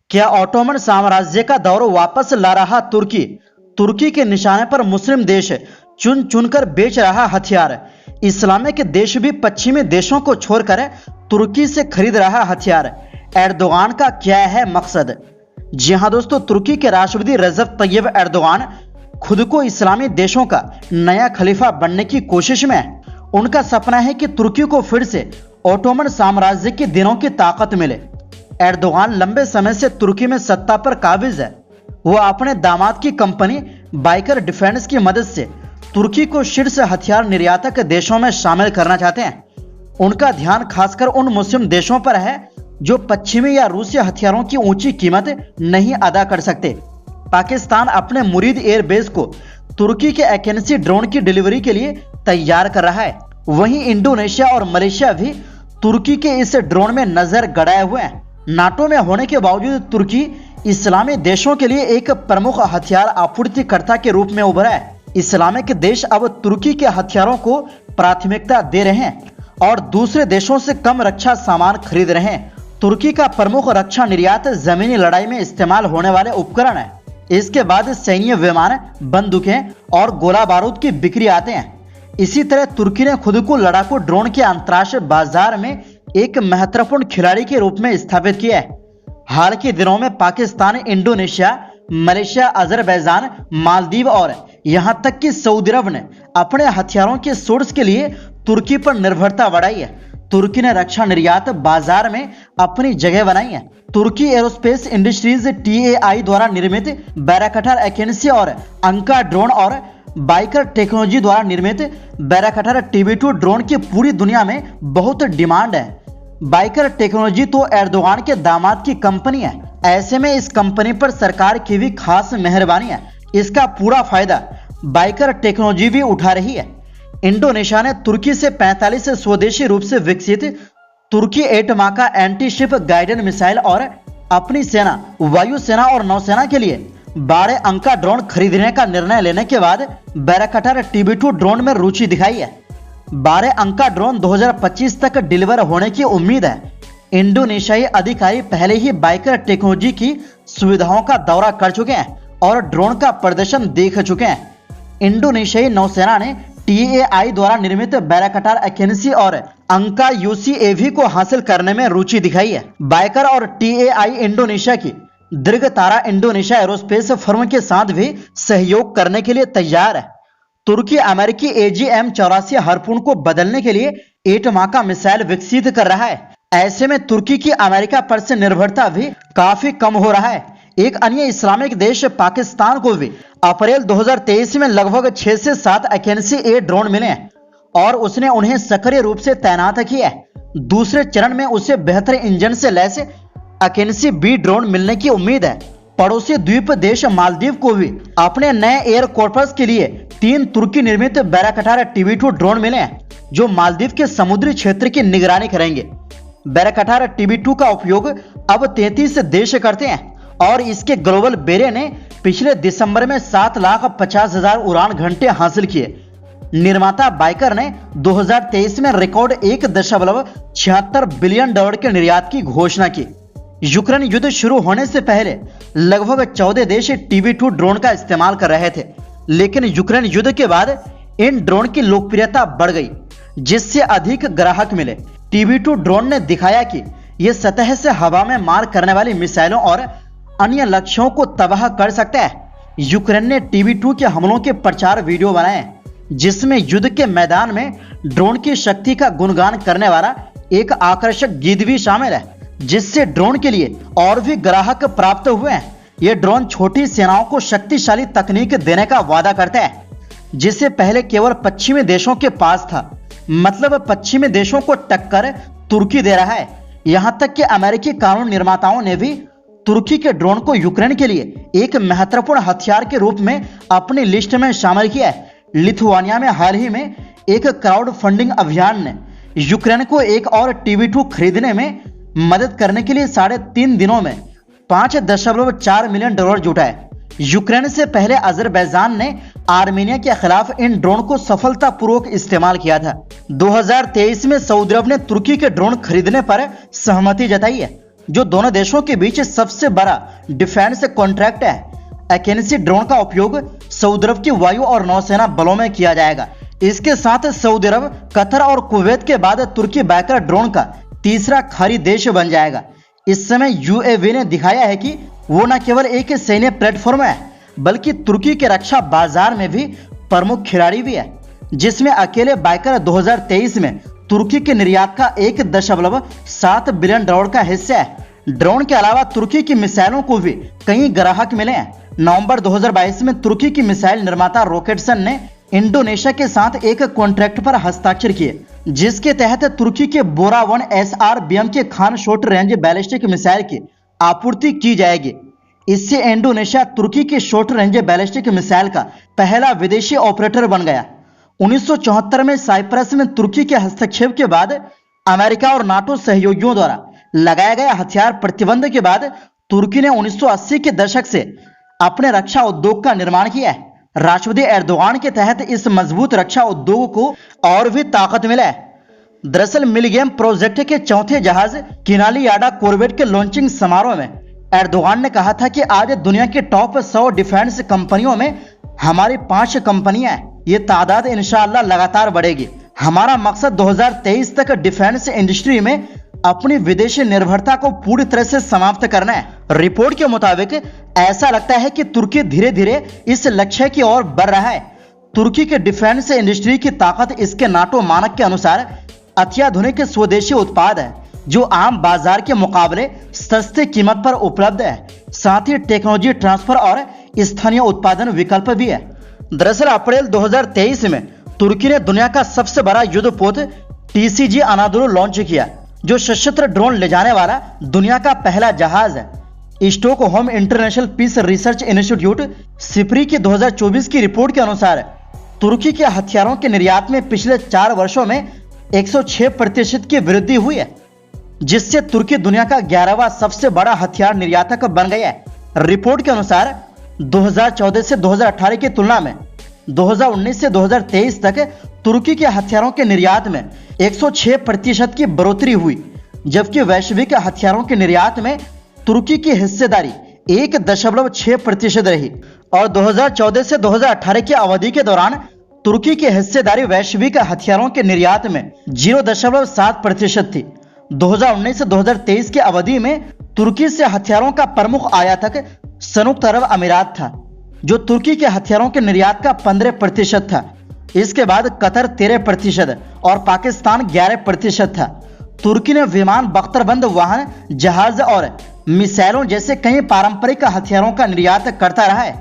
क्या ऑटोमन साम्राज्य का दौर वापस ला रहा तुर्की? तुर्की के निशाने पर मुस्लिम देश चुन चुनकर बेच रहा हथियार। इस्लामिक देश भी पश्चिमी देशों को छोड़कर तुर्की से खरीद रहा हथियार। एर्दोगान का क्या है मकसद? जी हां दोस्तों, तुर्की के राष्ट्रपति रजब तैयब एर्दोगान खुद को इस्लामी देशों का नया खलीफा बनने की कोशिश में है। उनका सपना है कि तुर्की को फिर से ऑटोमन साम्राज्य के दिनों की ताकत मिले। एर्दोगान लंबे समय से तुर्की में सत्ता पर काबिज है। वह अपने दामाद की कंपनी बाइकर डिफेंस की मदद से तुर्की को शीर्ष हथियार निर्यातक देशों में शामिल करना चाहते हैं। उनका ध्यान खासकर उन मुस्लिम देशों पर है जो पश्चिमी या रूसी हथियारों की ऊंची कीमत नहीं अदा कर सकते। पाकिस्तान अपने मुरीद एयरबेस को तुर्की के एकेंसी ड्रोन की डिलीवरी के लिए तैयार कर रहा है। वहीं इंडोनेशिया और मलेशिया भी तुर्की के इस ड्रोन में नजर गड़ाए हुए हैं। नाटो में होने के बावजूद तुर्की इस्लामी देशों के लिए एक प्रमुख हथियार आपूर्तिकर्ता के रूप में उभरा है। इस्लामिक देश अब तुर्की के हथियारों को प्राथमिकता दे रहे हैं और दूसरे देशों से कम रक्षा सामान खरीद रहे हैं। तुर्की का प्रमुख रक्षा निर्यात जमीनी लड़ाई में इस्तेमाल होने वाले उपकरण है। इसके बाद सैन्य विमान, बंदूकें और गोला बारूद की बिक्री आते हैं। इसी तरह तुर्की ने खुद को लड़ाकू ड्रोन के अंतर्राष्ट्रीय बाजार में एक महत्वपूर्ण खिलाड़ी के रूप में स्थापित किया है। हाल के दिनों में Pakistan, Indonesia, Malaysia, Azerbaijan, Maldives और यहां तक कि सऊदी अरब ने अपने हथियारों के सोर्स के लिए तुर्की पर निर्भरता बढ़ाई है। तुर्की ने रक्षा निर्यात बाजार में अपनी जगह बनाई है। तुर्की एरोस्पेस इंडस्ट्रीज TAI द्वारा निर्मित बैरकटार एकेंसी और अंका ड्रोन और बाइकर टेक्नोलॉजी द्वारा निर्मित बैरकटार TB2 ड्रोन की पूरी दुनिया में बहुत डिमांड है। बाइकर टेक्नोलॉजी तो एर्दोगान के दामाद की कंपनी है। ऐसे में इस कंपनी पर सरकार की भी खास मेहरबानी है। इसका पूरा फायदा बाइकर टेक्नोलॉजी भी उठा रही है। इंडोनेशिया ने तुर्की से 45 स्वदेशी रूप से विकसित तुर्की एटमाका एंटी शिप गाइडेड मिसाइल और अपनी सेना, वायुसेना और नौसेना के लिए 12 अंका ड्रोन खरीदने का निर्णय लेने के बाद बैरकटार TB2 ड्रोन में रुचि दिखाई है। 12 अंका ड्रोन 2025 तक डिलीवर होने की उम्मीद है। इंडोनेशियाई अधिकारी पहले ही बाइकर टेक्नोलॉजी की सुविधाओं का दौरा कर चुके हैं और ड्रोन का प्रदर्शन देख चुके हैं। इंडोनेशियाई नौसेना ने TAI द्वारा निर्मित बैरकटार एकेंसी और अंका UCAV को हासिल करने में रुचि दिखाई है। बाइकर और TAI इंडोनेशिया की दीर्घ तारा इंडोनेशिया एरोस्पेस फर्म के साथ भी सहयोग करने के लिए तैयार है। तुर्की अमेरिकी AGM-84 हार्पून को बदलने के लिए एटमाका मिसाइल विकसित कर रहा है। ऐसे में तुर्की की अमेरिका पर से निर्भरता भी काफी कम हो रहा है। एक अन्य इस्लामिक देश पाकिस्तान को भी अप्रैल 2023 में लगभग 6 से 7 एकेंसी A ड्रोन मिले हैं और उसने उन्हें सक्रिय रूप से तैनात किया है। दूसरे चरण में उसे बेहतर इंजन से लैस एकेंसी B ड्रोन मिलने की उम्मीद है। पड़ोसी द्वीप देश मालदीव को भी अपने नए एयर कॉर्पस के लिए 3 तुर्की निर्मित बैरकटार TB2 ड्रोन मिले हैं जो मालदीव के समुद्री क्षेत्र की निगरानी करेंगे। बैरकटार TB2 का उपयोग अब 33 देश करते हैं और इसके ग्लोबल बेरे ने पिछले दिसंबर में 7,50,000 उड़ान घंटे हासिल किए। निर्माता बाइकर ने 2023 में रिकॉर्ड $1.76 बिलियन के निर्यात की घोषणा की। यूक्रेन युद्ध शुरू होने से पहले लगभग 14 देश TB2 ड्रोन का इस्तेमाल कर रहे थे, लेकिन यूक्रेन युद्ध के बाद इन ड्रोन की लोकप्रियता बढ़ गई जिससे अधिक ग्राहक मिले। TB2 ड्रोन ने दिखाया कि यह सतह से हवा में मार करने वाली मिसाइलों और अन्य लक्ष्यों को तबाह कर सकता है। यूक्रेन ने TB2 के हमलों के प्रचार वीडियो बनाए जिसमें युद्ध के मैदान में ड्रोन की शक्ति का गुणगान करने वाला एक आकर्षक गीत भी शामिल है, जिससे ड्रोन के लिए और भी ग्राहक प्राप्त हुए हैं। यह ड्रोन छोटी सेनाओं को शक्तिशाली तकनीक देने का वादा करता है जिसे पहले केवल पश्चिमी देशों के पास था। मतलब पश्चिमी देशों को टक्कर तुर्की दे रहा है। यहां तक कि अमेरिकी कानून निर्माताओं ने भी तुर्की के ड्रोन को यूक्रेन के लिए एक महत्वपूर्ण हथियार के रूप में अपनी लिस्ट में शामिल किया है। लिथुआनिया में हाल ही में एक क्राउड फंडिंग अभियान ने यूक्रेन को एक और TB2 खरीदने में मदद करने के लिए 3.5 दिनों में $5.4 मिलियन जुटाए। यूक्रेन से पहले अजरबैजान ने आर्मेनिया के खिलाफ इन ड्रोन को सफलतापूर्वक इस्तेमाल किया था। 2023 में सऊदी अरब ने तुर्की के ड्रोन खरीदने पर सहमति जताई है। जो दोनों देशों के बीच सबसे बड़ा डिफेंस कॉन्ट्रैक्ट है। एकेंसी ड्रोन का उपयोग सऊदी अरब की वायु और नौसेना बलों में किया जाएगा। इसके साथ सऊदी अरब, कतर और कुवैत के बाद तुर्की बैकर ड्रोन का तीसरा खाड़ी देश बन जाएगा। इस समय यूएवी ने दिखाया है कि वो न केवल एक सैन्य प्लेटफॉर्म है, बल्कि तुर्की के रक्षा बाजार में भी प्रमुख खिलाड़ी भी है, जिसमें अकेले बैकर 2023 में तुर्की के निर्यात का 1.7 बिलियन डॉलर का हिस्सा है। ड्रोन के अलावा तुर्की की मिसाइलों को भी कई ग्राहक मिले हैं। नवंबर 2022 में तुर्की की मिसाइल निर्माता रॉकेटसन ने इंडोनेशिया के साथ एक कॉन्ट्रैक्ट पर हस्ताक्षर किए, जिसके तहत तुर्की के बोरा 1 SRBM के Khan short range ballistic missile की आपूर्ति की जाएगी। इससे इंडोनेशिया तुर्की के शॉर्ट रेंज बैलिस्टिक मिसाइल का पहला विदेशी ऑपरेटर बन गया। 1974 में साइप्रस में तुर्की के हस्तक्षेप के बाद अमेरिका और नाटो सहयोगियों द्वारा लगाया गया हथियार प्रतिबंध के बाद तुर्की ने 1980 के दशक से अपने रक्षा उद्योग का निर्माण किया है। राष्ट्रपति एर्दोगान के तहत इस मजबूत रक्षा उद्योग को और भी ताकत मिला है। दरअसल मिलगेम प्रोजेक्ट के चौथे जहाज किनालियाडा कॉर्वेट के लॉन्चिंग समारोह में एर्दोगान ने कहा था कि आज दुनिया के टॉप 100 डिफेंस कंपनियों में हमारी 5 कंपनियां हैं। ये तादाद इंशाअल्लाह लगातार बढ़ेगी। हमारा मकसद 2023 तक डिफेंस इंडस्ट्री में अपनी विदेशी निर्भरता को पूरी तरह से समाप्त करना है। रिपोर्ट के मुताबिक ऐसा लगता है कि तुर्की धीरे धीरे इस लक्ष्य की ओर बढ़ रहा है। तुर्की के डिफेंस इंडस्ट्री की ताकत इसके नाटो मानक के अनुसार अत्याधुनिक स्वदेशी उत्पाद है, जो आम बाजार के मुकाबले सस्ते कीमत पर उपलब्ध है। साथ ही टेक्नोलॉजी ट्रांसफर और स्थानीय उत्पादन विकल्प भी है। दरअसल अप्रैल 2023 में तुर्की ने दुनिया का सबसे बड़ा युद्धपोत TCG अनादुलु लॉन्च किया, जो सशस्त्र ड्रोन ले जाने वाला दुनिया का पहला जहाज है। Stockholm International Peace Research Institute SIPRI की 2024 की रिपोर्ट के अनुसार तुर्की के हथियारों के निर्यात में पिछले 4 वर्षों में 106% की वृद्धि हुई है, जिससे तुर्की दुनिया का 11वां सबसे बड़ा हथियार निर्यातक बन गया है। रिपोर्ट के अनुसार 2014 से 2018 की तुलना में 2019 से 2023 तक तुर्की के हथियारों के निर्यात में 106% की बढ़ोतरी हुई, जबकि वैश्विक हथियारों के निर्यात में तुर्की की हिस्सेदारी 1.6% रही और 2014 से 2018 की अवधि के दौरान तुर्की की हिस्सेदारी वैश्विक हथियारों के निर्यात में 0.7% थी। 2019 से 2023 की अवधि में तुर्की से हथियारों का प्रमुख आयातक संयुक्त अरब अमीरात था, जो तुर्की के हथियारों के निर्यात का 15% था। इसके बाद कतर 13% और पाकिस्तान 11% था। तुर्की ने विमान, बख्तरबंद वाहन, जहाज और मिसाइलों जैसे कई पारंपरिक हथियारों का निर्यात करता रहा है।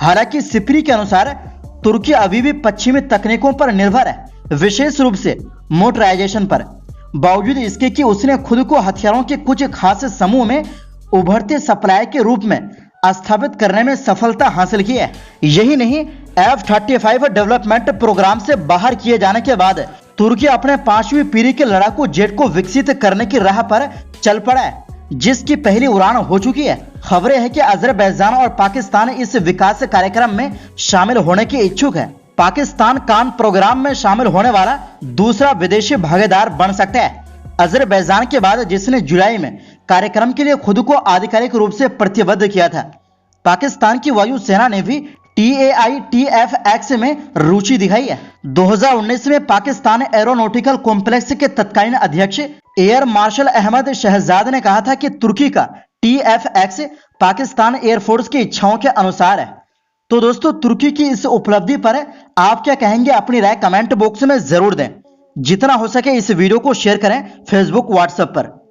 हालांकि सिप्री के अनुसार तुर्की अभी भी पश्चिमी तकनीकों पर निर्भर है, विशेष रूप से मोटराइजेशन पर। बावजूद इसके कि उसने खुद को हथियारों के कुछ खास समूह में उभरते सप्लायर के रूप में स्थापित करने में सफलता हासिल की है। यही नहीं, F-35 डेवलपमेंट प्रोग्राम से बाहर किए जाने के बाद तुर्की अपने 5वीं पीढ़ी के लड़ाकू जेट को विकसित करने की राह पर चल पड़ा है, जिसकी पहली उड़ान हो चुकी है। खबरें हैं कि अजरबैजान और पाकिस्तान इस विकास कार्यक्रम में शामिल होने के इच्छुक है। पाकिस्तान कान प्रोग्राम में शामिल होने वाला दूसरा विदेशी भागीदार बन सकता है, अजरबैजान के बाद, जिसने जुलाई में कार्यक्रम के लिए खुद को आधिकारिक रूप से प्रतिबद्ध किया था। पाकिस्तान की वायुसेना ने भी TAITFX में रुचि दिखाई है। 2019 में पाकिस्तान एरोनॉटिकल कॉम्प्लेक्स के तत्कालीन अध्यक्ष एयर मार्शल अहमद शहजाद ने कहा था कि तुर्की का TFX पाकिस्तान एयरफोर्स की इच्छाओं के अनुसार है। तो दोस्तों, तुर्की की इस उपलब्धि पर आप क्या कहेंगे? अपनी राय कमेंट बॉक्स में जरूर दें। जितना हो सके इस वीडियो को शेयर करें फेसबुक, व्हाट्सएप पर।